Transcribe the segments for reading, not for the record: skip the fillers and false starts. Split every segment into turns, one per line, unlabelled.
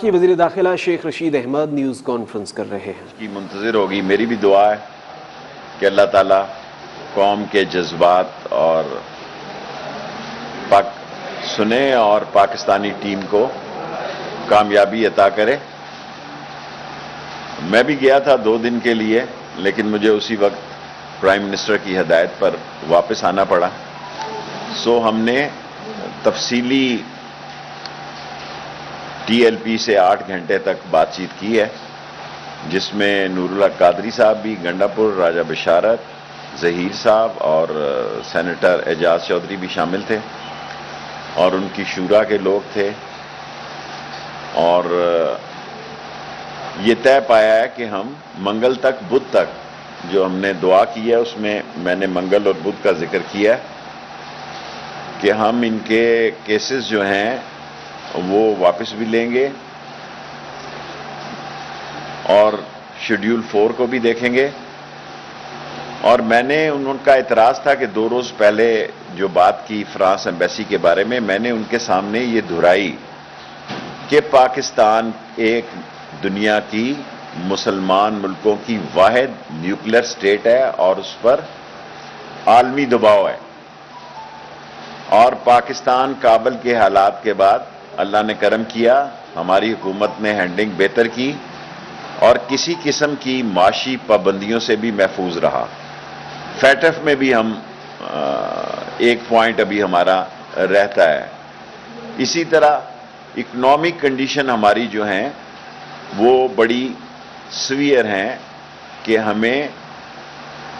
کی وزیر داخلہ شیخ رشید احمد نیوز کانفرنس کر رہے ہیں.
اس کی منتظر ہوگی. میری بھی دعا ہے کہ اللہ تعالیٰ قوم کے جذبات اور سنے اور پاکستانی ٹیم کو کامیابی عطا کرے. میں بھی گیا تھا 2 دن کے لیے، لیکن مجھے اسی وقت پرائم منسٹر کی ہدایت پر واپس آنا پڑا. ہم نے تفصیلی ٹی ایل پی سے 8 گھنٹے تک بات چیت کی ہے، جس میں نور اللہ قادری صاحب بھی، گنڈا پور راجہ بشارت، ظہیر صاحب اور سینیٹر اعجاز چودھری بھی شامل تھے، اور ان کی شورا کے لوگ تھے. اور یہ طے پایا ہے کہ ہم منگل تک بدھ تک جو ہم نے دعا کی ہے، اس میں نے منگل اور بدھ کا ذکر کیا ہے کہ ہم ان کے کیسز جو ہیں وہ واپس بھی لیں گے اور شیڈیول 4 کو بھی دیکھیں گے. اور میں نے ان کا اعتراض تھا کہ 2 روز پہلے جو بات کی فرانس ایمبیسی کے بارے میں نے ان کے سامنے یہ دہرائی کہ پاکستان ایک دنیا کی مسلمان ملکوں کی واحد نیوکلیر سٹیٹ ہے اور اس پر عالمی دباؤ ہے. اور پاکستان کابل کے حالات کے بعد اللہ نے کرم کیا، ہماری حکومت نے ہینڈلنگ بہتر کی اور کسی قسم کی معاشی پابندیوں سے بھی محفوظ رہا. فیٹف میں بھی ہم ایک پوائنٹ ابھی ہمارا رہتا ہے. اسی طرح اکنامک کنڈیشن ہماری جو ہیں وہ بڑی سویئر ہیں کہ ہمیں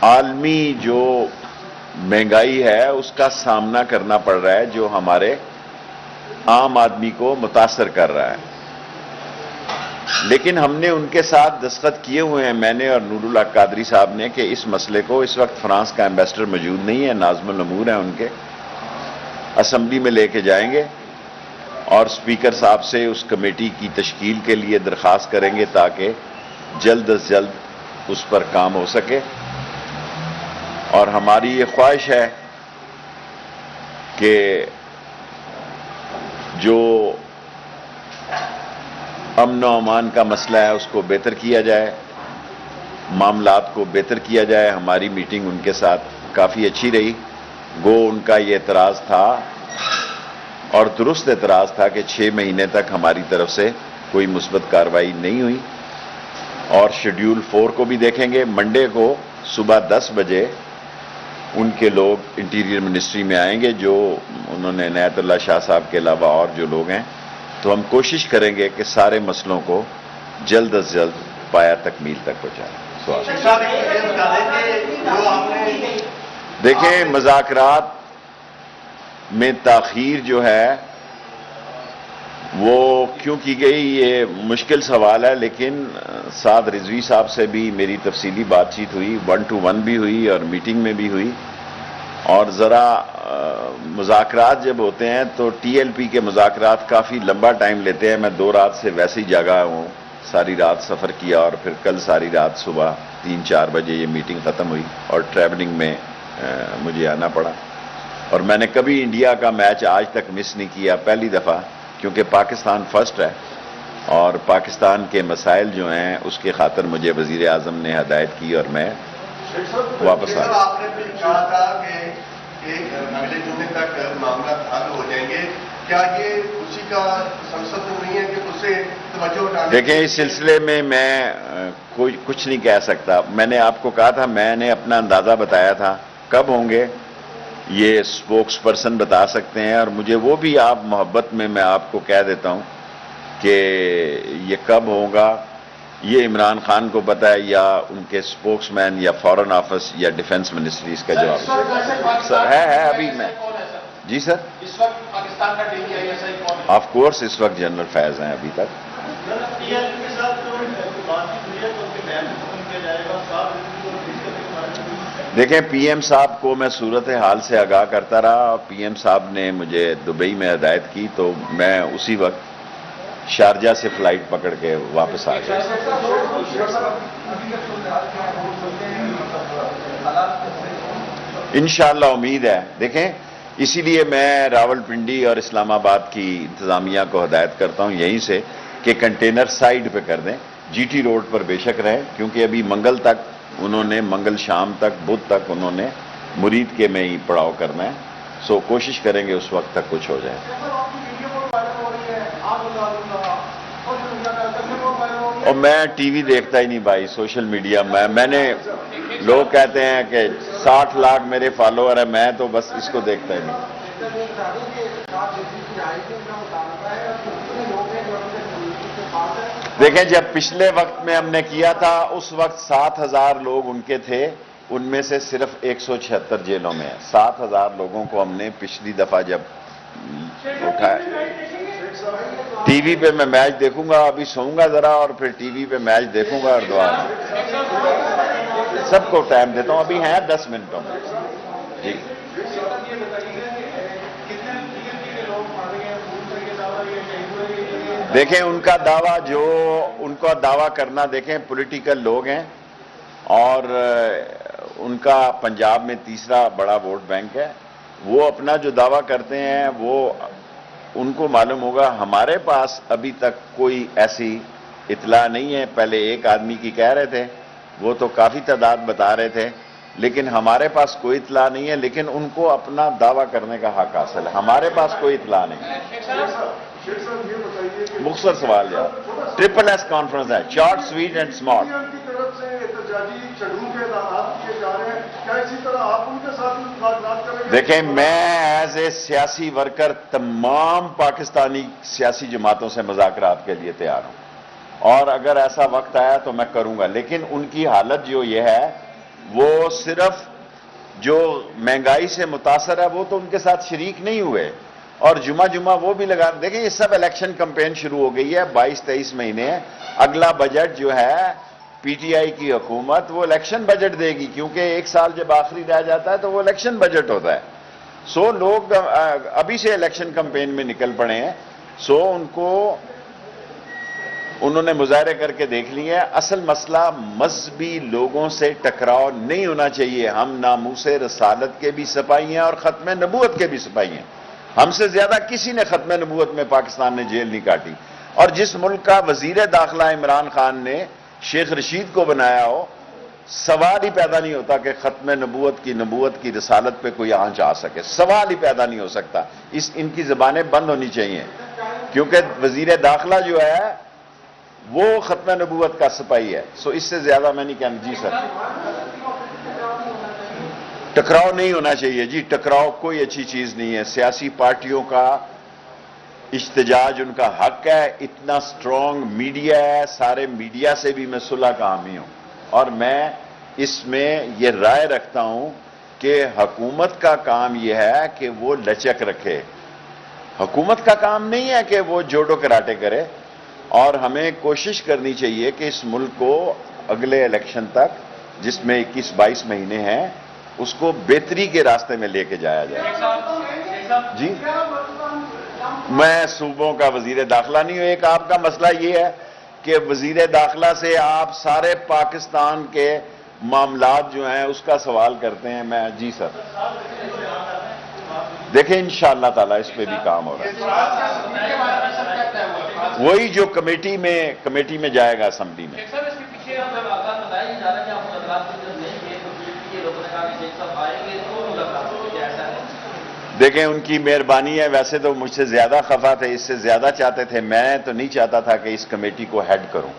عالمی جو مہنگائی ہے اس کا سامنا کرنا پڑ رہا ہے، جو ہمارے عام آدمی کو متاثر کر رہا ہے. لیکن ہم نے ان کے ساتھ دستخط کیے ہوئے ہیں، میں نے اور نور اللہ قادری صاحب نے، کہ اس مسئلے کو، اس وقت فرانس کا ایمبیسڈر موجود نہیں ہے، ناظم الامور ہیں ان کے، اسمبلی میں لے کے جائیں گے اور اسپیکر صاحب سے اس کمیٹی کی تشکیل کے لیے درخواست کریں گے تاکہ جلد از جلد اس پر کام ہو سکے. اور ہماری یہ خواہش ہے کہ جو امن و امان کا مسئلہ ہے اس کو بہتر کیا جائے، معاملات کو بہتر کیا جائے. ہماری میٹنگ ان کے ساتھ کافی اچھی رہی. گو ان کا یہ اعتراض تھا اور درست اعتراض تھا کہ 6 مہینے تک ہماری طرف سے کوئی مثبت کارروائی نہیں ہوئی. اور شیڈیول 4 کو بھی دیکھیں گے. منڈے کو صبح 10 بجے ان کے لوگ انٹیریئر منسٹری میں آئیں گے، جو انہوں نے عنایت اللہ شاہ صاحب کے علاوہ اور جو لوگ ہیں. تو ہم کوشش کریں گے کہ سارے مسئلوں کو جلد از جلد پایا تکمیل تک پہنچائیں. دیکھیں، مذاکرات میں تاخیر جو ہے وہ کیوں کی گئی، یہ مشکل سوال ہے. لیکن سعد رضوی صاحب سے بھی میری تفصیلی بات چیت ہوئی، 1 to 1 بھی ہوئی اور میٹنگ میں بھی ہوئی. اور ذرا مذاکرات جب ہوتے ہیں تو ٹی ایل پی کے مذاکرات کافی لمبا ٹائم لیتے ہیں. میں 2 رات سے ویسے ہی جاگا ہوں، ساری رات سفر کیا اور پھر کل ساری رات صبح 3-4 بجے یہ میٹنگ ختم ہوئی اور ٹریولنگ میں مجھے آنا پڑا. اور میں نے کبھی انڈیا کا میچ آج تک مس نہیں کیا، پہلی دفعہ، کیونکہ پاکستان فرسٹ ہے اور پاکستان کے مسائل جو ہیں اس کے خاطر مجھے وزیر اعظم نے ہدایت کی اور میں واپس آ گیا.
آپ نے بھی کہا تھا کہ اگلے جمعے تک معاملات حل ہو جائیں گے، کیا یہ اسی کا سنسد نہیں ہے کہ اسے توجہ ہٹانے؟
دیکھیں، اس سلسلے میں کچھ نہیں کہہ سکتا. میں نے آپ کو کہا تھا، میں نے اپنا اندازہ بتایا تھا. کب ہوں گے یہ اسپوکس پرسن بتا سکتے ہیں، اور مجھے وہ بھی آپ محبت میں آپ کو کہہ دیتا ہوں کہ یہ کب ہوگا یہ عمران خان کو پتہ ہے، یا ان کے اسپوکس مین، یا فارن آفس، یا ڈیفنس منسٹری اس کا جواب ہے ابھی میں. جی سر،
اس وقت پاکستان کا ڈی آئی ایس آئی کون ہے؟
آف کورس اس وقت جنرل فیض ہیں ابھی تک. دیکھیں، پی ایم صاحب کو میں صورتحال سے آگاہ کرتا رہا. پی ایم صاحب نے مجھے دبئی میں ہدایت کی تو میں اسی وقت شارجہ سے فلائٹ پکڑ کے واپس آ گیا. انشاءاللہ امید ہے. دیکھیں، اسی لیے میں راول پنڈی اور اسلام آباد کی انتظامیہ کو ہدایت کرتا ہوں یہیں سے کہ کنٹینر سائڈ پہ کر دیں. جی ٹی روڈ پر بے شک رہیں کیونکہ ابھی منگل تک انہوں نے منگل شام تک بدھ تک انہوں نے مرید کے میں ہی پڑاؤ کرنا ہے. سو کوشش کریں گے اس وقت تک کچھ ہو جائے. اور میں ٹی وی دیکھتا ہی نہیں بھائی, سوشل میڈیا میں نے لوگ کہتے ہیں کہ 60 لاکھ میرے فالوور ہیں, میں تو بس اس کو دیکھتا ہی نہیں. دیکھیں جب پچھلے وقت میں ہم نے کیا تھا اس وقت 7,000 لوگ ان کے تھے, ان میں سے صرف 176 جیلوں میں ہیں. 7,000 لوگوں کو ہم نے پچھلی دفعہ جب اٹھایا. ٹی وی پہ میں میچ دیکھوں گا, ابھی سوؤں گا ذرا اور پھر ٹی وی پہ میچ دیکھوں گا اور دعا سب کو ٹائم دیتا ہوں. ابھی ہیں 10 منٹوں میں. جی دیکھیں ان کا دعویٰ جو ان کا دعویٰ کرنا, دیکھیں پولیٹیکل لوگ ہیں اور ان کا پنجاب میں تیسرا بڑا ووٹ بینک ہے. وہ اپنا جو دعویٰ کرتے ہیں وہ ان کو معلوم ہوگا. ہمارے پاس ابھی تک کوئی ایسی اطلاع نہیں ہے. پہلے ایک آدمی کی کہہ رہے تھے, وہ تو کافی تعداد بتا رہے تھے, لیکن ہمارے پاس کوئی اطلاع نہیں ہے. لیکن ان کو اپنا دعویٰ کرنے کا حق حاصل ہے, ہمارے پاس کوئی اطلاع نہیں ہے. مختصر سوال یار, ٹرپل ایس کانفرنس ہے, شارٹ سویٹ اینڈ اسمارٹ. دیکھیں میں ایز اے سیاسی ورکر تمام پاکستانی سیاسی جماعتوں سے مذاکرات کے لیے تیار ہوں, اور اگر ایسا وقت آیا تو میں کروں گا. لیکن ان کی حالت جو یہ ہے, وہ صرف جو مہنگائی سے متاثر ہے وہ تو ان کے ساتھ شریک نہیں ہوئے, اور جمعہ وہ بھی لگا. دیکھیں یہ سب الیکشن کمپین شروع ہو گئی ہے, 22-23 مہینے. اگلا بجٹ جو ہے پی ٹی آئی کی حکومت وہ الیکشن بجٹ دے گی, کیونکہ ایک سال جب آخری رہ جاتا ہے تو وہ الیکشن بجٹ ہوتا ہے. سو لوگ ابھی سے الیکشن کمپین میں نکل پڑے ہیں. سو ان کو انہوں نے مظاہرے کر کے دیکھ لیے ہیں. اصل مسئلہ مذہبی لوگوں سے ٹکراؤ نہیں ہونا چاہیے. ہم ناموس رسالت کے بھی سپاہی ہیں اور ختم نبوت کے بھی سپاہی ہیں. ہم سے زیادہ کسی نے ختم نبوت میں پاکستان نے جیل نہیں کاٹی. اور جس ملک کا وزیر داخلہ عمران خان نے شیخ رشید کو بنایا ہو, سوال ہی پیدا نہیں ہوتا کہ ختم نبوت کی رسالت پہ کوئی آنچ آ سکے. سوال ہی پیدا نہیں ہو سکتا. ان کی زبانیں بند ہونی چاہیے, کیونکہ وزیر داخلہ جو ہے وہ ختم نبوت کا سپاہی ہے. سو اس سے زیادہ میں نہیں کہنا. جی سر, ٹکراؤ نہیں ہونا چاہیے. جی ٹکراؤ کوئی اچھی چیز نہیں ہے. سیاسی پارٹیوں کا احتجاج ان کا حق ہے. اتنا سٹرونگ میڈیا ہے, سارے میڈیا سے بھی میں صلح کا حامی ہوں, اور میں اس میں یہ رائے رکھتا ہوں کہ حکومت کا کام یہ ہے کہ وہ لچک رکھے. حکومت کا کام نہیں ہے کہ وہ جوڈو کراٹے کرے, اور ہمیں کوشش کرنی چاہیے کہ اس ملک کو اگلے الیکشن تک, جس میں 21-22 مہینے ہیں, اس کو بہتری کے راستے میں لے کے جایا جائے. جی میں صوبوں کا وزیر داخلہ نہیں ہوں. ایک آپ کا مسئلہ یہ ہے کہ وزیر داخلہ سے آپ سارے پاکستان کے معاملات جو ہیں اس کا سوال کرتے ہیں. میں جی سر, دیکھیں انشاءاللہ تعالیٰ اس پہ بھی کام ہو رہا ہے. وہی جو کمیٹی میں جائے گا اسمبلی میں. دیکھیں ان کی مہربانی ہے. ویسے تو مجھ سے زیادہ خفا تھے, اس سے زیادہ چاہتے تھے. میں تو نہیں چاہتا تھا کہ اس کمیٹی کو ہیڈ کروں.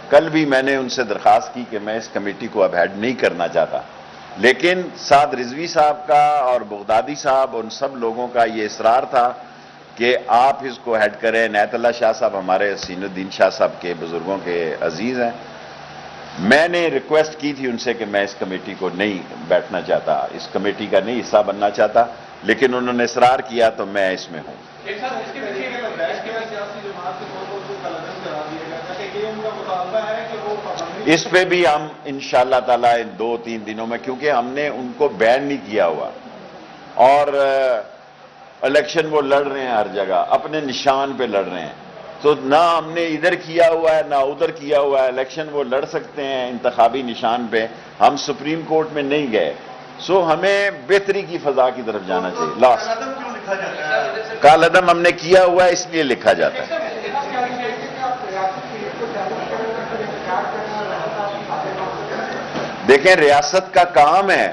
کل بھی میں نے ان سے درخواست کی کہ میں اس کمیٹی کو اب ہیڈ نہیں کرنا چاہتا, لیکن سعد رضوی صاحب کا اور بغدادی صاحب ان سب لوگوں کا یہ اصرار تھا کہ آپ اس کو ہیڈ کریں. عنایت اللہ شاہ صاحب ہمارے حسین الدین شاہ صاحب کے بزرگوں کے عزیز ہیں. میں نے ریکویسٹ کی تھی ان سے کہ میں اس کمیٹی کو نہیں بیٹھنا چاہتا, اس کمیٹی کا نہیں حصہ بننا چاہتا, لیکن انہوں نے اصرار کیا تو میں اس میں ہوں. اس پہ بھی ہم انشاءاللہ تعالیٰ 2-3 دنوں میں, کیونکہ ہم نے ان کو بین نہیں کیا ہوا, اور الیکشن وہ لڑ رہے ہیں ہر جگہ, اپنے نشان پہ لڑ رہے ہیں. تو نہ ہم نے ادھر کیا ہوا ہے نہ ادھر کیا ہوا ہے. الیکشن وہ لڑ سکتے ہیں انتخابی نشان پہ. ہم سپریم کورٹ میں نہیں گئے. سو ہمیں بہتری کی فضا کی طرف جانا چاہیے. لاسٹ کالعدم ہم نے کیا ہوا ہے, اس لیے لکھا جاتا ہے. دیکھیں ریاست کا کام ہے،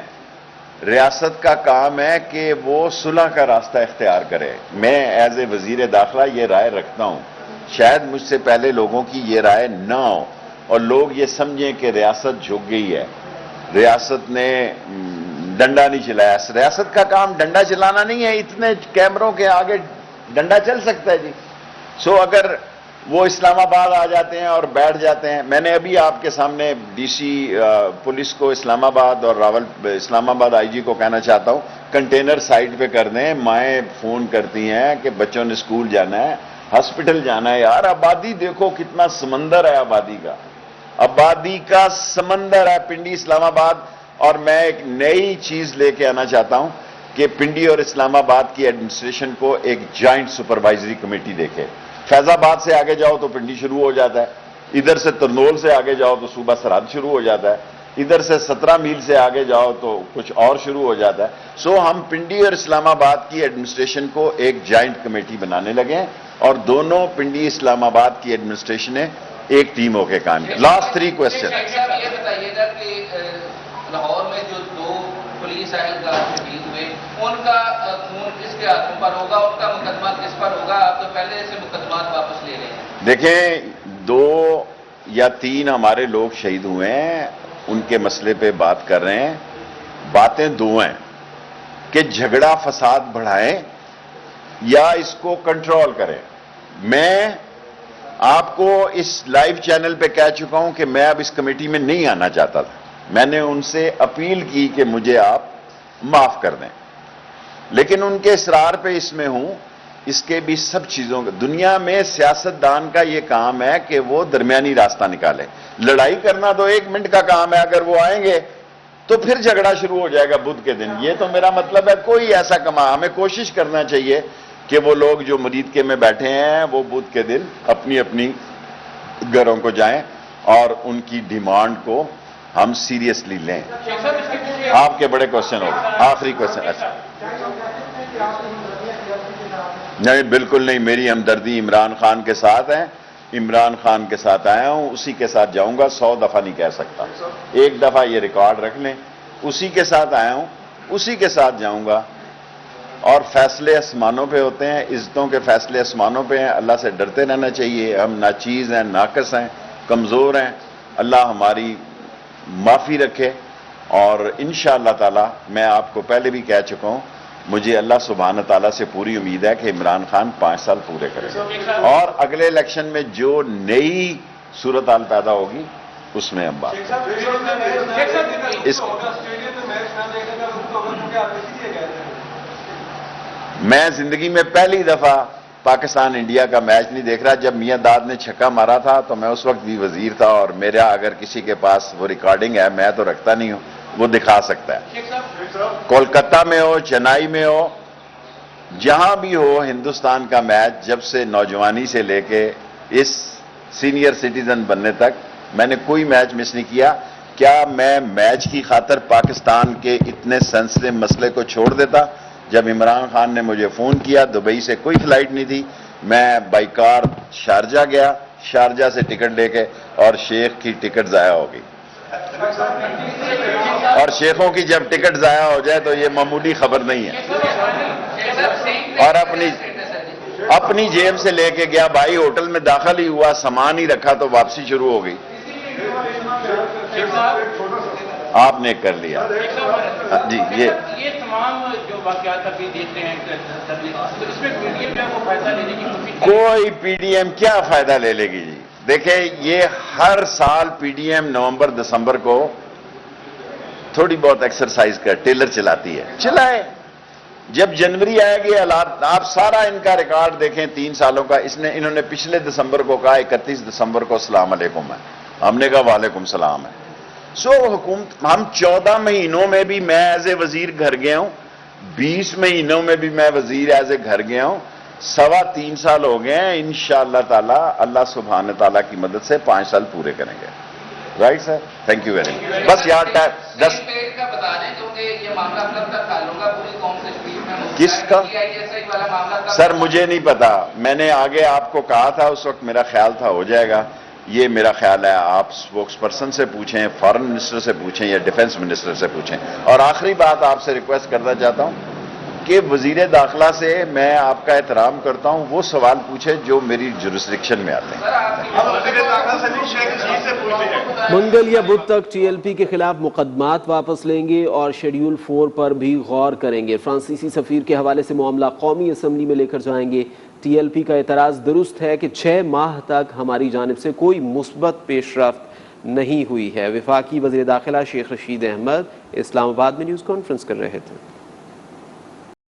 ریاست کا کام ہے کہ وہ صلح کا راستہ اختیار کرے. میں ایز اے وزیر داخلہ یہ رائے رکھتا ہوں، شاید مجھ سے پہلے لوگوں کی یہ رائے نہ ہو اور لوگ یہ سمجھیں کہ ریاست جھک گئی ہے، ریاست نے ڈنڈا نہیں چلایا. ریاست کا کام ڈنڈا چلانا نہیں ہے، اتنے کیمروں کے آگے ڈنڈا چل سکتا ہے جی. سو اگر وہ اسلام آباد آ جاتے ہیں اور بیٹھ جاتے ہیں، میں نے ابھی آپ کے سامنے ڈی سی پولیس کو اسلام آباد اور اسلام آباد آئی جی کو کہنا چاہتا ہوں کنٹینر سائٹ پہ کر دیں. مائیں فون کرتی ہیں کہ بچوں نے اسکول جانا ہے، ہاسپٹل جانا ہے. یار آبادی دیکھو کتنا سمندر ہے، آبادی کا سمندر ہے پنڈی اسلام آباد. اور میں ایک نئی چیز لے کے آنا چاہتا ہوں کہ پنڈی اور اسلام آباد کی ایڈمنسٹریشن کو ایک جوائنٹ سپروائزری کمیٹی دیکھے. فیض آباد سے آگے جاؤ تو پنڈی شروع ہو جاتا ہے، ادھر سے ترنول سے آگے جاؤ تو صوبہ سرحد شروع ہو جاتا ہے، ادھر سے 17 میل سے آگے جاؤ تو کچھ اور شروع ہو جاتا ہے. سو ہم پنڈی اور اسلام آباد کی ایڈمنسٹریشن کو ایک جوائنٹ کمیٹی بنانے لگے ہیں اور دونوں پنڈی اسلام آباد کی ایڈمنسٹریشنیں ایک ٹیم ہو کے کام کی. Last 3 question.
یہ بتائیے گا کہ لاہور میں جو 2 پولیس اہلکار شہید ہوئے ان کا خون کس کے ہاتھوں پر ہوگا، ان کا مقدمہ کس پر ہوگا؟ آپ تو پہلے سے مقدمات واپس لے رہے ہیں.
دیکھیں 2 یا 3 ہمارے لوگ شہید ہوئے ہیں، ان کے مسئلے پہ بات کر رہے ہیں. باتیں 2 ہیں کہ جھگڑا فساد بڑھائیں یا اس کو کنٹرول کریں. میں آپ کو اس لائیو چینل پہ کہہ چکا ہوں کہ میں اب اس کمیٹی میں نہیں آنا چاہتا تھا. میں نے ان سے اپیل کی کہ مجھے آپ معاف کر دیں، لیکن ان کے اصرار پہ اس میں ہوں. اس کے بھی سب چیزوں کا دنیا میں سیاستدان کا یہ کام ہے کہ وہ درمیانی راستہ نکالے. لڑائی کرنا تو 1 منٹ کا کام ہے، اگر وہ آئیں گے تو پھر جھگڑا شروع ہو جائے گا بدھ کے دن. یہ تو میرا مطلب ہے کوئی ایسا ہمیں کوشش کرنا چاہیے کہ وہ لوگ جو مریدکے میں بیٹھے ہیں وہ بدھ کے دن اپنی اپنی گھروں کو جائیں اور ان کی ڈیمانڈ کو ہم سیریسلی لیں. آپ کے بڑے کوشچن ہو آخری کوشچن. اچھا نہیں بالکل نہیں، میری ہمدردی عمران خان کے ساتھ ہے، عمران خان کے ساتھ آیا ہوں، اسی کے ساتھ جاؤں گا. 100 دفعہ نہیں کہہ سکتا، 1 دفعہ یہ ریکارڈ رکھ لیں. اسی کے ساتھ آیا ہوں، اسی کے ساتھ جاؤں گا. اور فیصلے آسمانوں پہ ہوتے ہیں، عزتوں کے فیصلے آسمانوں پہ ہیں. اللہ سے ڈرتے رہنا چاہیے. ہم ناچیز ہیں، ناقص ہیں، کمزور ہیں. اللہ ہماری معافی رکھے. اور انشاءاللہ تعالی میں آپ کو پہلے بھی کہہ چکا ہوں، مجھے اللہ سبحانہ تعالیٰ سے پوری امید ہے کہ عمران خان 5 سال پورے کریں گے اور اگلے الیکشن میں جو نئی صورتحال پیدا ہوگی اس میں ہم بات میں زندگی میں پہلی دفعہ پاکستان انڈیا کا میچ نہیں دیکھ رہا. جب میاں داد نے چھکا مارا تھا تو میں اس وقت بھی وزیر تھا، اور میرا اگر کسی کے پاس وہ ریکارڈنگ ہے، میں تو رکھتا نہیں ہوں، وہ دکھا سکتا ہے. کولکتہ میں ہو، چنئی میں ہو، جہاں بھی ہو ہندوستان کا میچ، جب سے نوجوانی سے لے کے اس سینئر سٹیزن بننے تک میں نے کوئی میچ مس نہیں کیا. کیا میں میچ کی خاطر پاکستان کے اتنے سینسٹیو مسئلے کو چھوڑ دیتا؟ جب عمران خان نے مجھے فون کیا، دبئی سے کوئی فلائٹ نہیں تھی، میں بائی کار شارجہ گیا، شارجہ سے ٹکٹ لے کے، اور شیخ کی ٹکٹ ضائع ہو گئی. اور شیخوں کی جب ٹکٹ ضائع ہو جائے تو یہ معمولی خبر نہیں ہے. اور اپنی جیب سے لے کے گیا بھائی، ہوٹل میں داخل ہی ہوا، سامان ہی رکھا تو واپسی شروع ہو گئی. آپ نے کر لیا جی. یہ
تمام جو واقعات ابھی دیکھ رہے ہیں اس میں پی ڈی ایم کو فائدہ لینے کی کوشش،
کوئی پی ڈی ایم کیا فائدہ لے لے گی جی؟ دیکھیں یہ ہر سال پی ڈی ایم نومبر دسمبر کو تھوڑی بہت ایکسرسائز کر ٹیلر چلاتی ہے، چلائے. جب جنوری آئے گی آپ سارا ان کا ریکارڈ دیکھیں 3 سالوں کا. انہوں نے پچھلے دسمبر کو کہا 31 دسمبر کو السلام علیکم ہے، ہم نے کہا وعلیکم السلام ہے. سو حکومت ہم 14 مہینوں میں بھی میں ایز اے وزیر گھر گیا ہوں، 20 مہینوں میں بھی میں وزیر ایز اے گھر گیا ہوں. 3.25 سال ہو گئے ہیں. انشاءاللہ تعالی اللہ سبحانہ تعالیٰ کی مدد سے 5 سال پورے کریں گے. Right sir, thank you very much. بس یار 10
کا بتا دیں کیونکہ یہ معاملہ کب تک حل ہوگا پوری قوم سے
کس کا سر مجھے نہیں پتا. میں نے آگے آپ کو کہا تھا، اس وقت میرا خیال تھا ہو جائے گا، یہ میرا خیال ہے آپ سپوکس پرسن سے پوچھیں، فارن منسٹر سے پوچھیں یا ڈیفنس منسٹر سے پوچھیں. اور آخری بات آپ سے ریکویسٹ کرنا چاہتا ہوں کہ وزیر داخلہ سے میں آپ کا احترام کرتا ہوں، وہ سوال پوچھے جو میری جورسڈکشن میں آتے ہیں.
سر آپ کی
ہم وزیر داخلہ سے نہیں، شیخ رشید سے پوچھتے ہیں.
منگل یا بدھ تک ٹی ایل پی کے خلاف مقدمات واپس لیں گے اور شیڈیول 4 پر بھی غور کریں گے. فرانسیسی سفیر کے حوالے سے معاملہ قومی اسمبلی میں لے کر جائیں گے. ٹی ایل پی کا اعتراض درست ہے کہ 6 ماہ تک ہماری جانب سے کوئی مثبت پیش رفت نہیں ہوئی ہے. وفاقی وزیر داخلہ شیخ رشید احمد اسلام آباد میں نیوز کانفرنس کر رہے تھے.